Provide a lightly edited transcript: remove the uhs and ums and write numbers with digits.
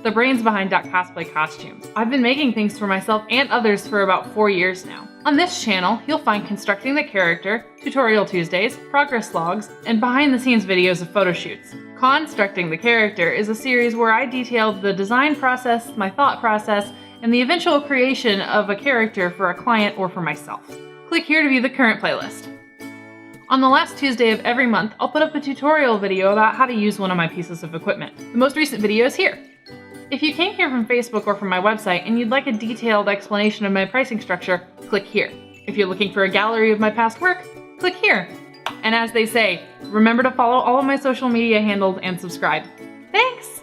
the brains behind .cosplay costumes. I've been making things for myself and others for about 4 years now. On this channel, you'll find constructing the character, tutorial Tuesdays, progress logs, and behind the scenes videos of photo shoots. Constructing the Character is a series where I detailed the design process, my thought process, and the eventual creation of a character for a client or for myself. Click here to view the current playlist. On the last Tuesday of every month, I'll put up a tutorial video about how to use one of my pieces of equipment. The most recent video is here. If you came here from Facebook or from my website and you'd like a detailed explanation of my pricing structure, click here. If you're looking for a gallery of my past work, click here. And as they say, remember to follow all of my social media handles and subscribe. Thanks!